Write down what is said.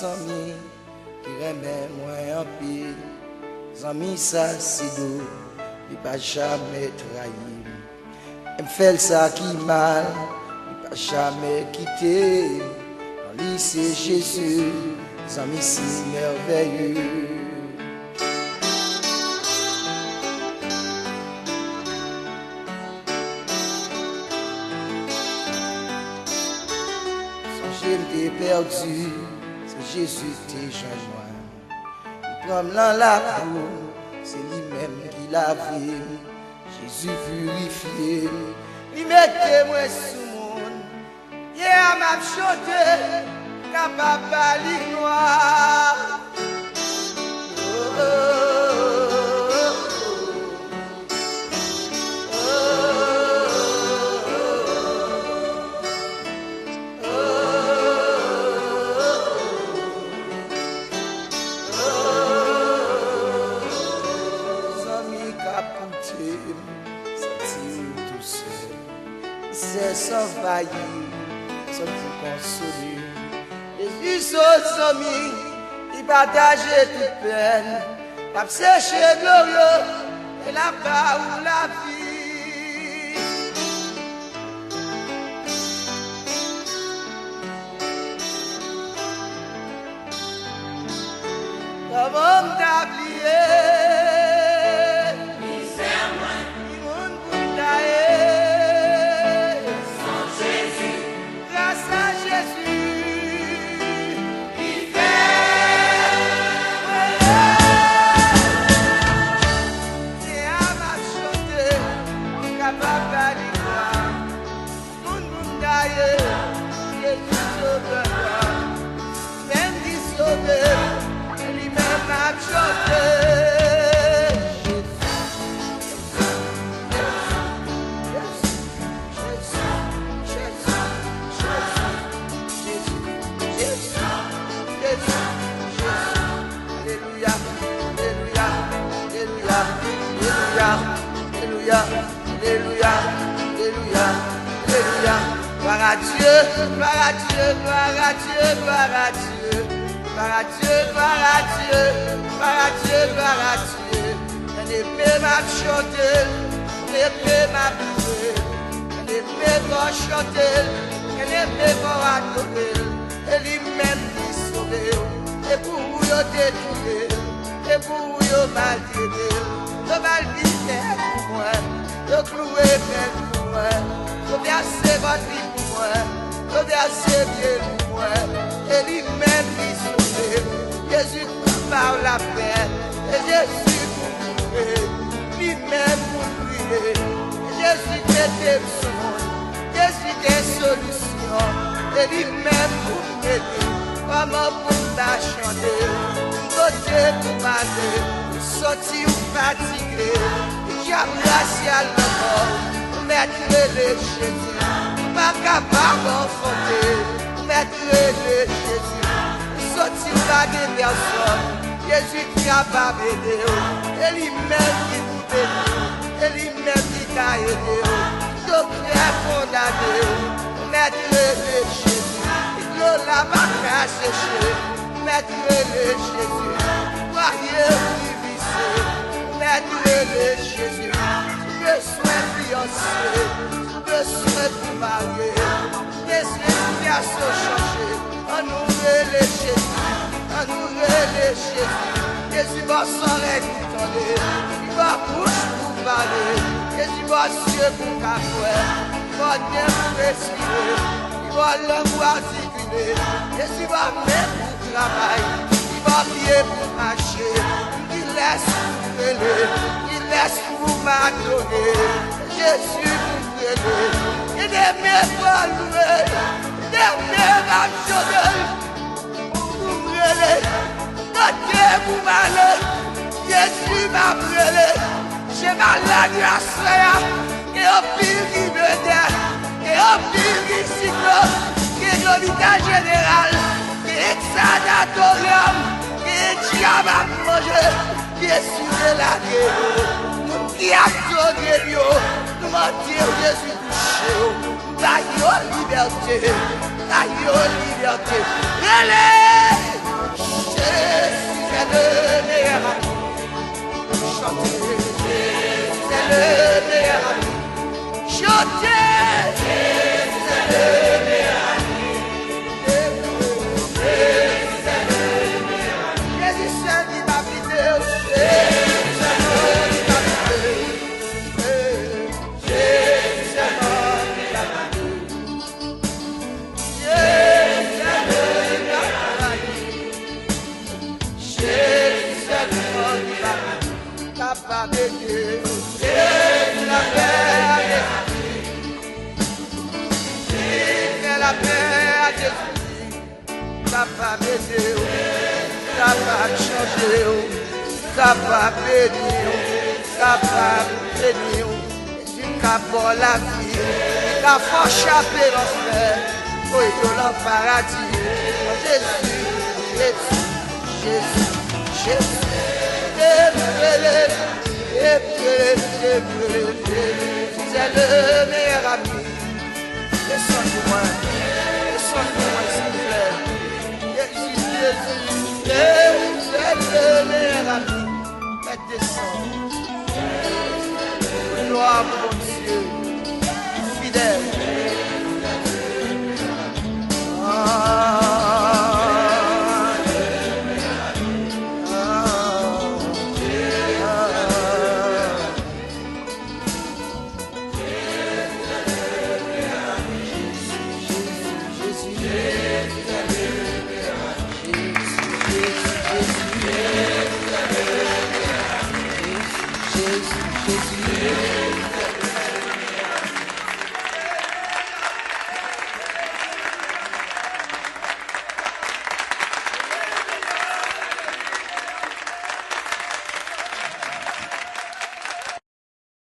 Zami qui remet moi en pile. Zami ça c'est doux, il pas jamais trahi. Il fait ça qui mal, il pas jamais quitté. En lui c'est Jésus, Zami si merveilleux. J'étais perdu, c'est Jésus t'es joint. Il prend dans la cour, c'est lui-même qui l'a vu. Jésus purifié, il mettait moi sous monde. Hier m'a chanté, capable de noir. Oh, oh, c'est sans faillir, sans tout consoler. Jésus, son ami, il partageait toute peine, la séché glorieux et la part où la vie. Comment t'oublier? Alléluia, Alléluia, Alléluia, Alléluia. Gloire à Dieu, gloire à Dieu, gloire à Dieu, gloire à Dieu. Gloire à Dieu, gloire à Dieu, gloire à Dieu, gloire à Dieu. Un épée m'a chanté, un épée m'a poussé, un épée m'a chanté, un épée m'a adoré. Et lui-même qui sauvé, et pour vous détruire, et pour vous maltraiter. Le mal vite pour moi, le cloué fait pour moi, le verser votre vie pour moi, le verser bien pour moi, et lui-même qui sauve, Jésus par la paix, et Jésus pour mourir, lui-même pour prier, Jésus qui était le monde, Jésus qui est solution, et lui-même pour m'aider, comment pour la chanter, côté pour parler. Sorti ou fatigué, j'ai placé à l'envol, mettre les Jésus, pas capable d'enfanter, mettre les Jésus, sorti ou pas de personne, Jésus qui a pas aidé, et lui-même qui vous bénit, et lui-même qui t'a aidé, donc très condamné, mettre les Jésus, l'eau là va faire sécher, mettre les Jésus, voyez. Mettre Jésus, je souhaite fiancé, je souhaite vous marier, laissez les garçons changer, en nous les Jésus, en nous les Jésus, Jésus va s'en réciter, il va bouche pour parler, Jésus va cieux pour cafouer, il va bien pour respirer, il va langue articuler, Jésus va même pour travailler, il va pied pour marcher, il laisse il laisse pour m'adorer, Jésus pour m'aider, et des mes pas louer, des mes m'absorber, pour m'aider, noter pour m'aller, Jésus m'a brûlé, j'ai malade à cela, et au pire qui me dit, et au pire qui cyclone, qui est l'hôpital général, qui est sanatorium, qui est diable à manger. Qui est sur la guerre, qui a donné, nous mentir Jésus touché, la liberté, la liberté. Allez! c'est le meilleur ami. Chantez, Jésus, c'est le meilleur ami. Chantez, Jésus, c'est le meilleur ami. Jésus, c'est le meilleur ami. Jésus, c'est qui m'a quitté. Jésus, c'est qui m'a quitté. Jésus, c'est qui m'a quitté. Jésus, c'est le meilleur ami. Jésus, c'est le meilleur ami. Capable de Dieu. Jésus, la paix. La paix à Jésus, capable de Dieu, capable de changer, capable de bénir, capable de bénir, Jésus capable la vie, capable de échapper l'enfer, oui, dans le paradis, Jésus, Jésus, Jésus, Jésus, c'est le meilleur ami. Descends-moi, descends-moi.